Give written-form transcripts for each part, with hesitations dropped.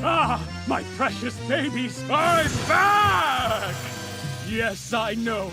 Ah, my precious babies, I'm back! Yes, I know.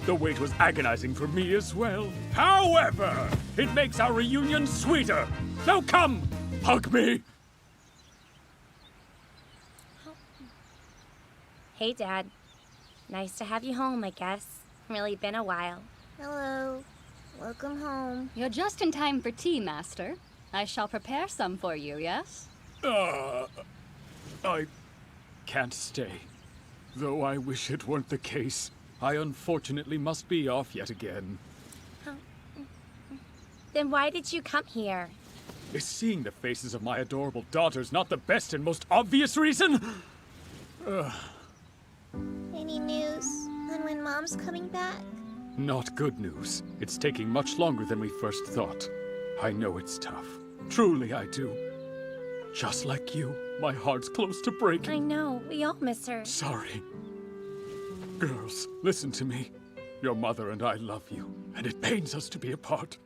The wait was agonizing for me as well. However, it makes our reunion sweeter. Now come, hug me. Hey, Dad. Nice to have you home, I guess. Really been a while. Hello. Welcome home. You're just in time for tea, Master. I shall prepare some for you, yes? I can't stay. Though I wish it weren't the case. I unfortunately must be off yet again. Then why did you come here? Is seeing the faces of my adorable daughters not the best and most obvious reason? Any news on when Mom's coming back? Not good news. It's taking much longer than we first thought. I know it's tough. Truly I do. Just like you, my heart's close to breaking. I know, we all miss her. Sorry. Girls, listen to me. Your mother and I love you, and it pains us to be apart.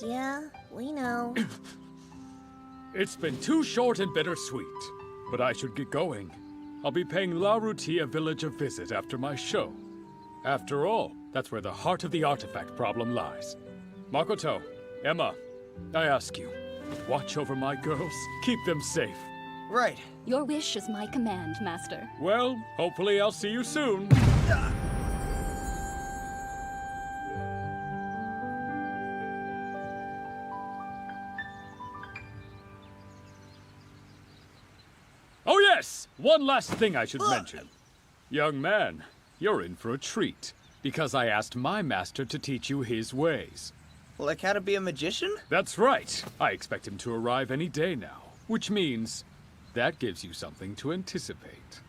Yeah, we know. It's been too short and bittersweet, but I should get going. I'll be paying La Rutia village a visit after my show. After all, that's where the heart of the artifact problem lies. Makoto, Emma, I ask you, watch over my girls, keep them safe. Right. Your wish is my command, Master. Well, hopefully I'll see you soon. Oh yes! One last thing I should mention. Young man, you're in for a treat, because I asked my master to teach you his ways. Like how to be a magician? That's right. I expect him to arrive any day now, which means that gives you something to anticipate.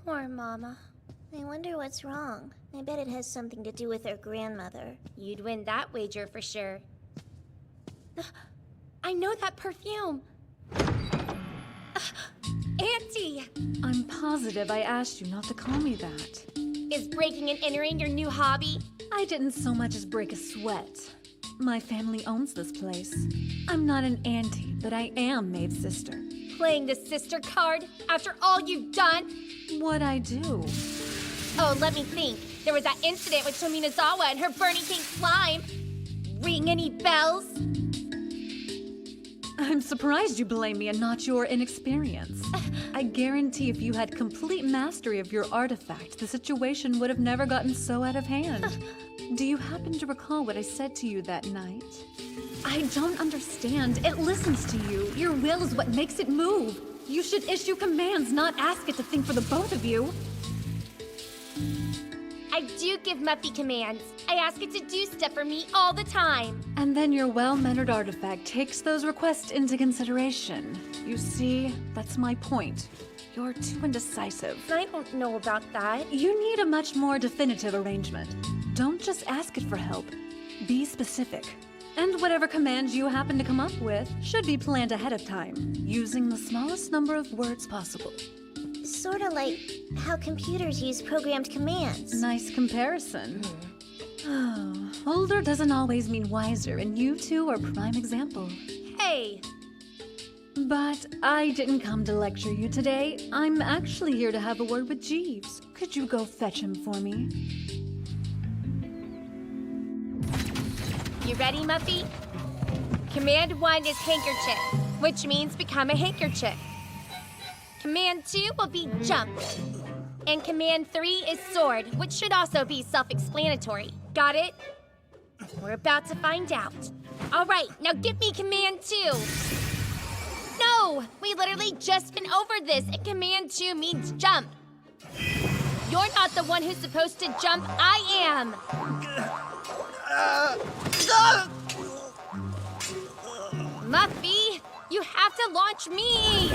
Poor Mama. I wonder what's wrong. I bet it has something to do with her grandmother. You'd win that wager for sure. I know that perfume. Auntie! I'm positive I asked you not to call me that. Is breaking and entering your new hobby? I didn't so much as break a sweat. My family owns this place. I'm not an auntie, but I am Maeve's sister. Playing the sister card after all you've done? What'd I do? Oh, let me think. There was that incident with Tominazawa and her burning pink slime. Ring any bells? I'm surprised you blame me and not your inexperience. I guarantee if you had complete mastery of your artifact, the situation would have never gotten so out of hand. Do you happen to recall what I said to you that night? I don't understand. It listens to you. Your will is what makes it move. You should issue commands, not ask it to think for the both of you. I do give Muffy commands. I ask it to do stuff for me all the time. And then your well-mannered artifact takes those requests into consideration. You see, that's my point. You're too indecisive. I don't know about that. You need a much more definitive arrangement. Don't just ask it for help. Be specific. And whatever commands you happen to come up with should be planned ahead of time, using the smallest number of words possible. Sorta like how computers use programmed commands. Nice comparison. Oh, older doesn't always mean wiser, and you two are prime example. Hey, But I didn't come to lecture you today. I'm actually here to have a word with Jeeves. Could you go fetch him for me? you ready, Muffy? Command 1 is handkerchief, which means become a handkerchief. Command 2 will be jump. And command 3 is sword, which should also be self-explanatory. Got it? We're about to find out. All right, now give me command 2. No, we literally just been over this, and command 2 means jump. You're not the one who's supposed to jump, I am. Muffy, you have to launch me.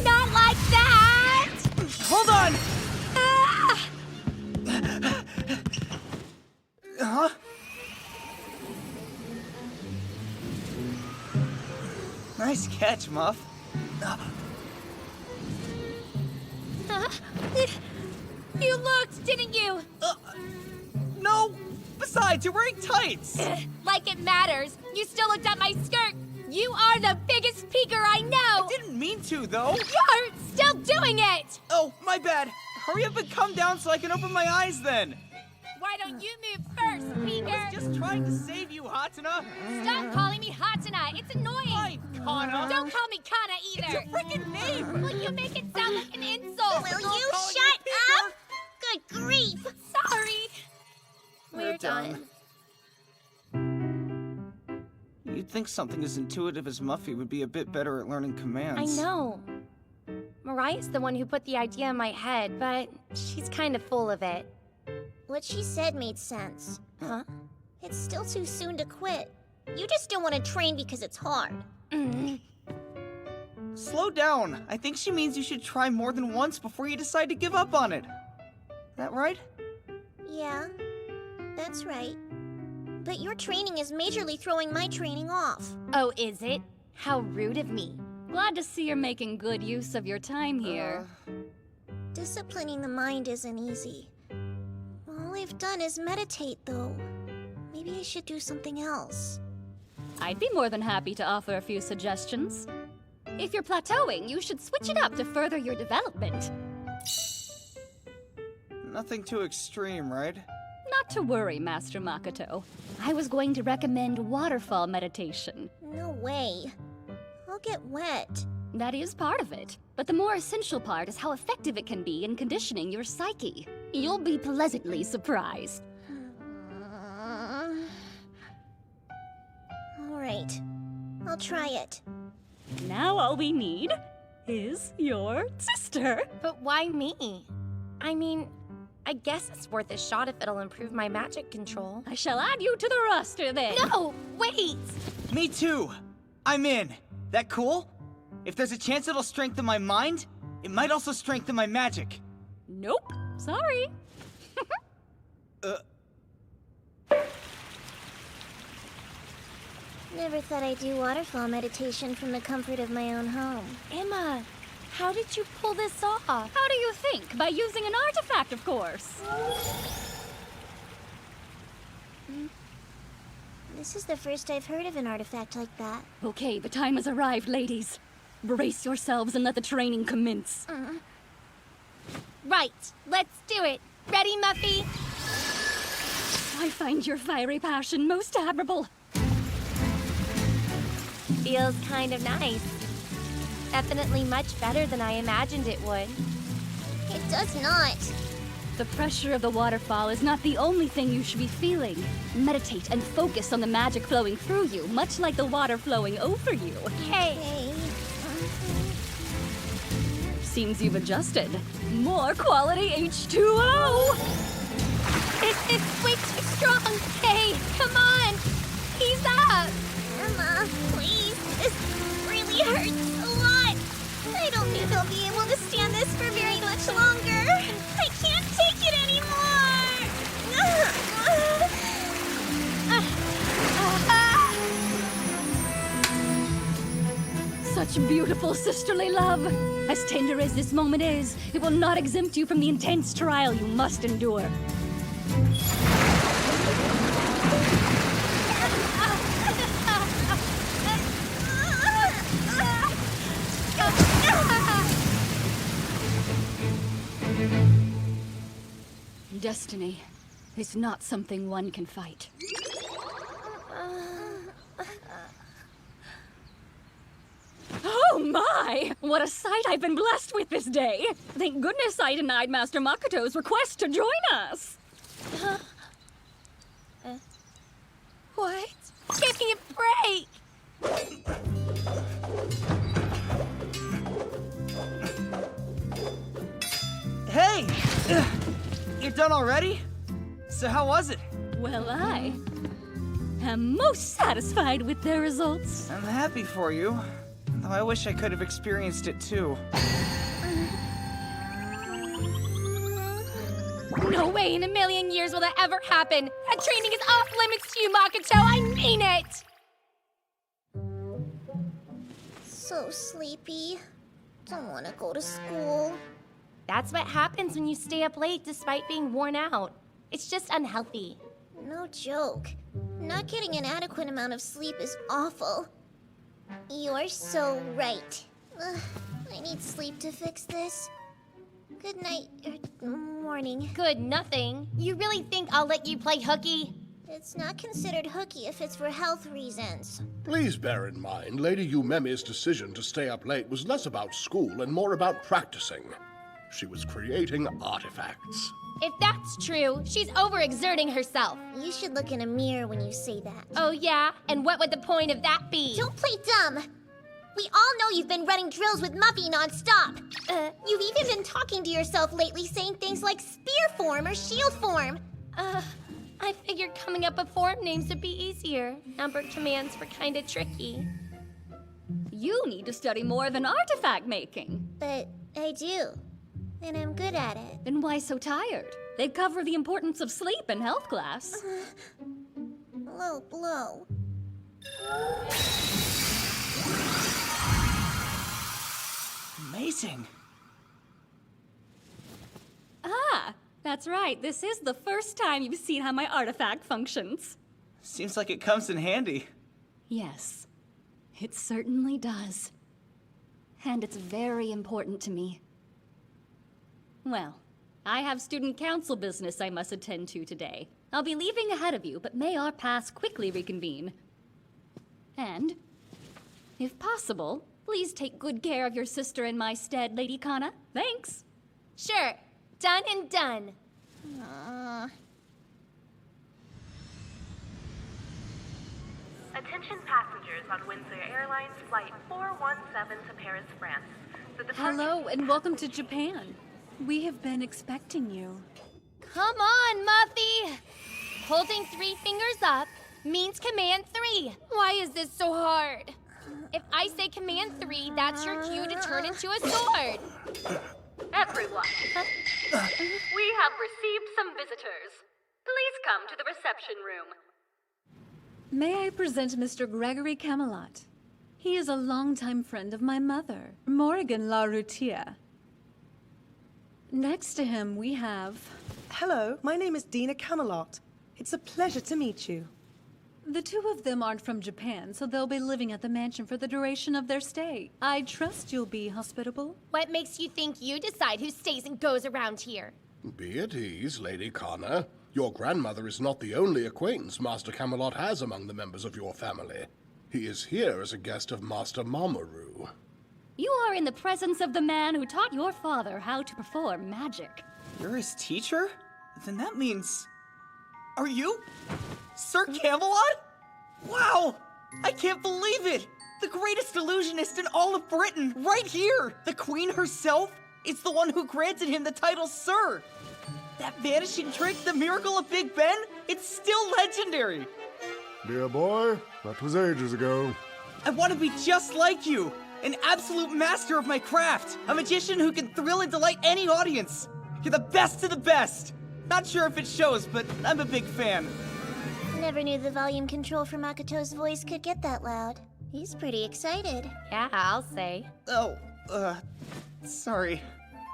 Not like that. Hold on! Ah! Huh? Nice catch, Muff. You looked, didn't you? No! Besides, you're wearing tights! Like it matters. You still looked at my skirt. You are the biggest peeker I know. I didn't mean to, though. You're still doing it. Oh, my bad. Hurry up and come down so I can open my eyes then. Why don't you move first, peeker? Just trying to save you, Hatena. Stop calling me Hatena. It's annoying. Fine, Kana. Don't call me Kana either. It's a freaking name. Well, you make it sound like an insult. Will you calling shut me up? Good grief! Sorry. We're done. You'd think something as intuitive as Muffy would be a bit better at learning I commands. know. Mariah's the one who put the idea in my head, but she's kind of full of it. What she said made sense. Huh? It's still too soon to quit. You just don't want to train because it's hard. Slow down. I think she means you should try more than once before you decide to give up on it. That right? Yeah, that's right. But your training is majorly throwing my training off. Oh, is it? How rude of me. Glad to see you're making good use of your time here. Disciplining the mind isn't easy. All I've done is meditate, though. Maybe I should do something else. I'd be more than happy to offer a few suggestions. If you're plateauing, you should switch it up to further your development. Nothing too extreme, right? Not to worry, Master Makoto. I was going to recommend waterfall meditation. No way. I'll get wet. That is part of it. But the more essential part is how effective it can be in conditioning your psyche. You'll be pleasantly surprised. All right. I'll try it. Now all we need is your sister. But why me? I mean, I guess it's worth a shot if it'll improve my magic control. I shall add you to the roster then. No, wait! Me too. I'm in. That cool? If there's a chance it'll strengthen my mind, it might also strengthen my magic. Nope. Sorry. Never thought I'd do waterfall meditation from the comfort of my own home. Emma, how did you pull this off? How do you think? By using an artifact, of course. This is the first I've heard of an artifact like that. Okay, the time has arrived, ladies. Brace yourselves and let the training commence. Right, let's do it. Ready, Muffy? I find your fiery passion most admirable. Feels kind of nice. Definitely much better than I imagined it would. It does not. The pressure of the waterfall is not the only thing you should be feeling. Meditate and focus on the magic flowing through you, much like the water flowing over you. Hey, Hey. Seems you've adjusted. More quality H2O! this is way too strong. Hey, come on. Ease up. Emma, please. This really hurts a lot. I don't think I'll be able to stand this for very much longer. I can't take it anymore. Such beautiful sisterly love. As tender as this moment is, it will not exempt you from the intense trial you must endure. Destiny is not something one can fight. Oh my! What a sight I've been blessed with this day! Thank goodness I denied Master Makoto's request to join us! What? Give me a break! Hey! You're done already? So how was it? Well, I am most satisfied with their results. I'm happy for you. Though I wish I could have experienced it too. No way in a million years will that ever happen! That training is off limits to you, Makoto! I mean it! So sleepy. Don't want to go to school. That's what happens when you stay up late despite being worn out. It's just unhealthy. No joke. Not getting an adequate amount of sleep is awful. You're so right. Ugh, I need sleep to fix this. Good night, or morning. Good nothing. You really think I'll let you play hooky? It's not considered hooky if it's for health reasons. Please bear in mind, Lady Yumemi's decision to stay up late was less about school and more about practicing. She was creating artifacts. If that's true, she's overexerting herself. You should look in a mirror when you say that. Oh yeah? And what would the point of that be? Don't play dumb! We all know you've been running drills with Muffy nonstop. You've even been talking to yourself lately, saying things like spear form or shield form. I figured coming up with form names would be easier. Number commands were kinda tricky. You need to study more than artifact making. But I do. And I'm good at it. Then why so tired? They cover the importance of sleep in health class. Low blow. Amazing. Ah, that's right. This is the first time you've seen how my artifact functions. Seems like it comes in handy. Yes, it certainly does. And it's very important to me. Well, I have student council business I must attend to today. I'll be leaving ahead of you, but may our paths quickly reconvene. And, if possible, please take good care of your sister in my stead, Lady Kana. Thanks. Sure. Done and done. Attention passengers on Windsor Airlines Flight 417 to Paris, France. The departure- Hello, and welcome to Japan. We have been expecting you. Come on, Muffy! Holding 3 fingers up means command 3. Why is this so hard? If I say command 3, that's your cue to turn into a sword. Everyone, we have received some visitors. Please come to the reception room. May I present Mr. Gregory Camelot? He is a longtime friend of my mother, Morrigan LaRoutia. Next to him, we have... Hello, my name is Dina Camelot. It's a pleasure to meet you. The two of them aren't from Japan, so they'll be living at the mansion for the duration of their stay. I trust you'll be hospitable. What makes you think you decide who stays and goes around here? Be at ease, Lady Kana. Your grandmother is not the only acquaintance Master Camelot has among the members of your family. He is here as a guest of Master Mamoru. You are in the presence of the man who taught your father how to perform magic. You're his teacher? Then that means... Are you? Sir Camelot? Wow! I can't believe it! The greatest illusionist in all of Britain, right here! The Queen herself is the one who granted him the title Sir! That vanishing trick, the miracle of Big Ben, it's still legendary! Dear boy, that was ages ago. I want to be just like you! An absolute master of my craft! A magician who can thrill and delight any audience! You're the best of the best! Not sure if it shows, but I'm a big fan. Never knew the volume control for Makoto's voice could get that loud. He's pretty excited. Yeah, I'll say. Oh, sorry.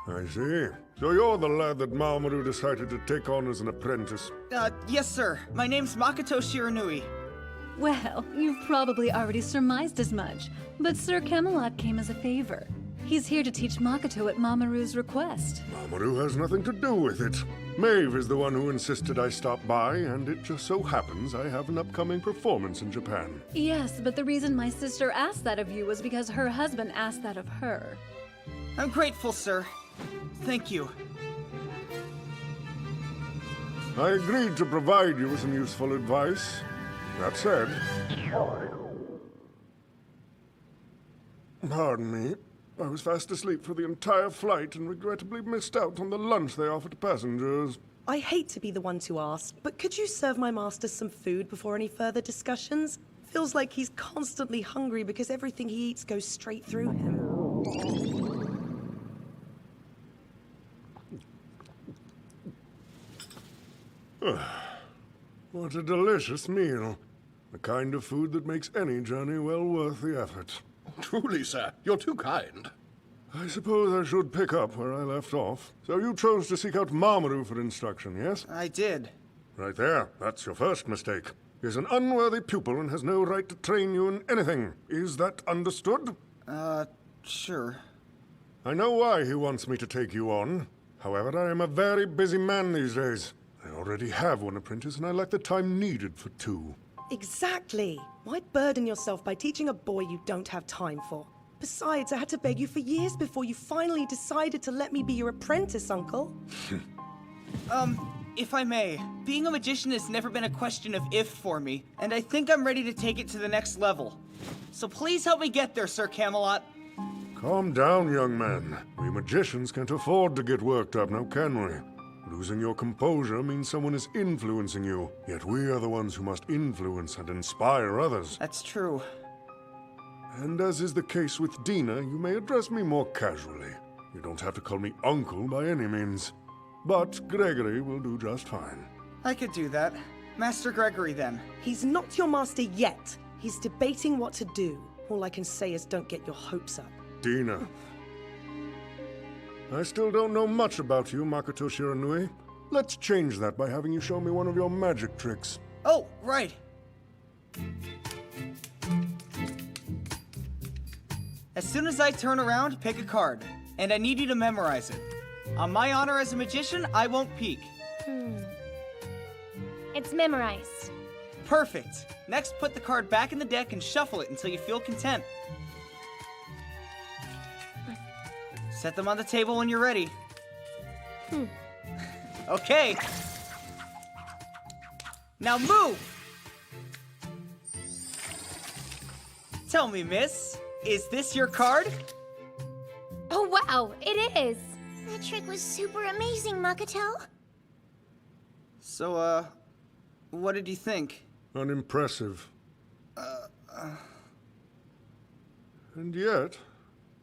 I see. So you're the lad that Mamoru decided to take on as an apprentice. Yes, sir. My name's Makoto Shiranui. Well, you've probably already surmised as much, but Sir Camelot came as a favor. He's here to teach Makoto at Mamoru's request. Mamoru has nothing to do with it. Maeve is the one who insisted I stop by, and it just so happens I have an upcoming performance in Japan. Yes, but the reason my sister asked that of you was because her husband asked that of her. I'm grateful, sir. Thank you. I agreed to provide you with some useful advice. That said... Pardon me. I was fast asleep for the entire flight and regrettably missed out on the lunch they offered to passengers. I hate to be the one to ask, but could you serve my master some food before any further discussions? Feels like he's constantly hungry because everything he eats goes straight through him. What a delicious meal. The kind of food that makes any journey well worth the effort. Truly, sir, you're too kind. I suppose I should pick up where I left off. So you chose to seek out Mamoru for instruction, yes? I did. Right there. That's your first mistake. He's an unworthy pupil and has no right to train you in anything. Is that understood? Sure. I know why he wants me to take you on. However, I am a very busy man these days. I already have one apprentice and I lack the time needed for two. Exactly. Why burden yourself by teaching a boy you don't have time for? Besides, I had to beg you for years before you finally decided to let me be your apprentice, Uncle. If I may, being a magician has never been a question of if for me, and I think I'm ready to take it to the next level. So please help me get there, Sir Camelot. Calm down, young man. We magicians can't afford to get worked up, now can we? Losing your composure means someone is influencing you, yet we are the ones who must influence and inspire others. That's true. And as is the case with Dina, you may address me more casually. You don't have to call me uncle by any means. But Gregory will do just fine. I could do that. Master Gregory, then. He's not your master yet. He's debating what to do. All I can say is don't get your hopes up. Dina. I still don't know much about you, Makoto Shiranui. Let's change that by having you show me one of your magic tricks. Oh, right. As soon as I turn around, pick a card. And I need you to memorize it. On my honor as a magician, I won't peek. It's memorized. Perfect. Next, put the card back in the deck and shuffle it until you feel content. Set them on the table when you're ready. Okay. Now move! Tell me, miss, is this your card? Oh, wow, it is. That trick was super amazing, Makoto. So, what did you think? Unimpressive. And yet...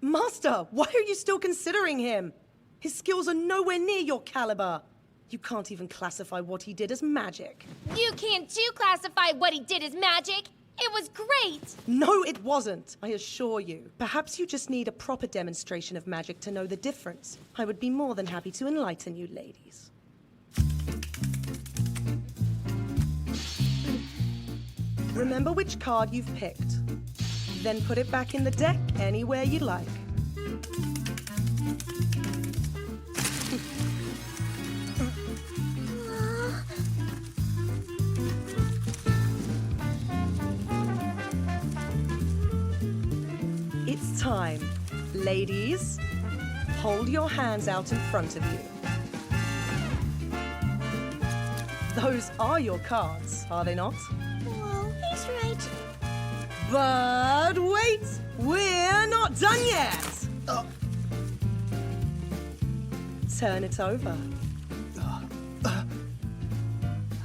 Master, why are you still considering him? His skills are nowhere near your caliber. You can't even classify what he did as magic. You can't too classify what he did as magic. It was great. No, it wasn't, I assure you. Perhaps you just need a proper demonstration of magic to know the difference. I would be more than happy to enlighten you, ladies. Remember which card you've picked. Then put it back in the deck anywhere you like. It's time. Ladies, hold your hands out in front of you. Those are your cards, are they not? Whoa, he's right. But wait, we're not done yet. Turn it over.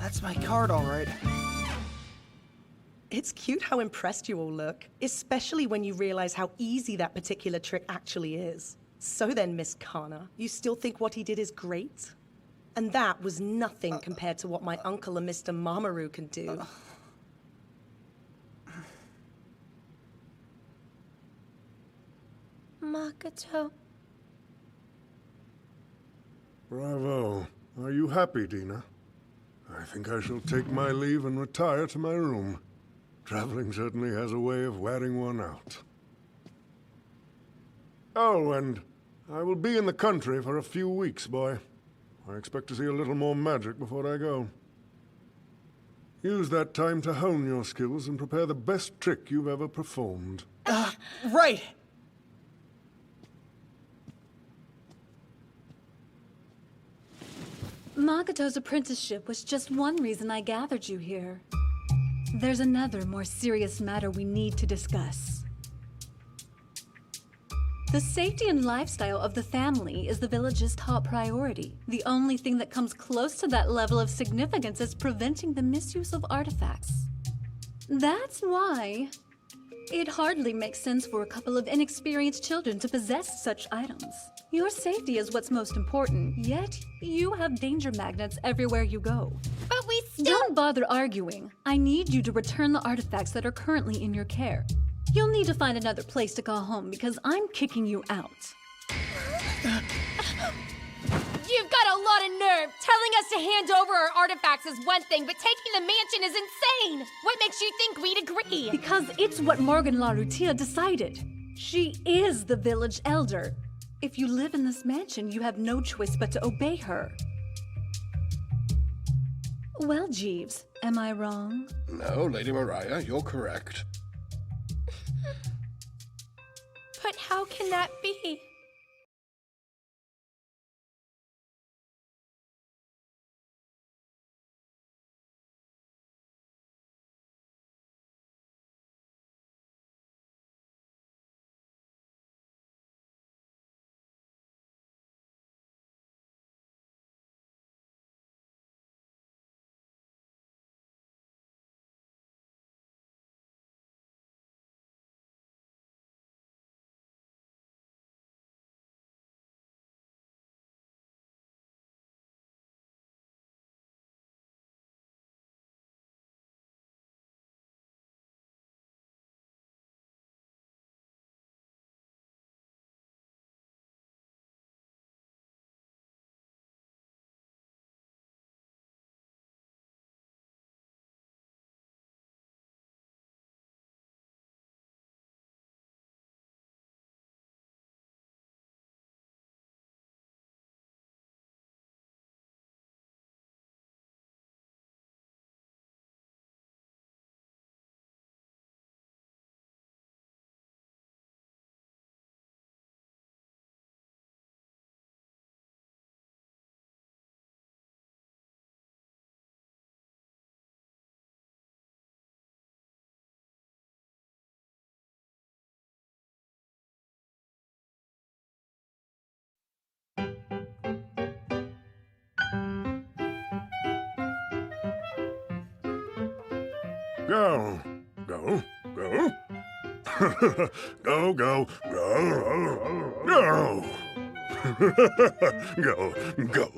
That's my card, all right. It's cute how impressed you all look, especially when you realize how easy that particular trick actually is. So then, Miss Kana, you still think what he did is great? And that was nothing compared to what my uncle and Mr. Mamoru can do. Makoto. Bravo. Are you happy, Dina? I think I shall take my leave and retire to my room. Traveling certainly has a way of wearing one out. Oh, and I will be in the country for a few weeks, boy. I expect to see a little more magic before I go. Use that time to hone your skills and prepare the best trick you've ever performed. Right! Makoto's apprenticeship was just one reason I gathered you here. There's another, more serious matter we need to discuss. The safety and lifestyle of the family is the village's top priority. The only thing that comes close to that level of significance is preventing the misuse of artifacts. That's why it hardly makes sense for a couple of inexperienced children to possess such items. Your safety is what's most important, yet you have danger magnets everywhere you go. But we still... Don't bother arguing. I need you to return the artifacts that are currently in your care. You'll need to find another place to call home because I'm kicking you out. You've got a lot of nerve! Telling us to hand over our artifacts is one thing, but taking the mansion is insane! What makes you think we'd agree? Because it's what Morgan Larutia decided. She is the village elder. If you live in this mansion, you have no choice but to obey her. Well, Jeeves, am I wrong? No, Lady Mariah, you're correct. But how can that be? Go. Go. Go. Go, go, go. Go. Go. Go.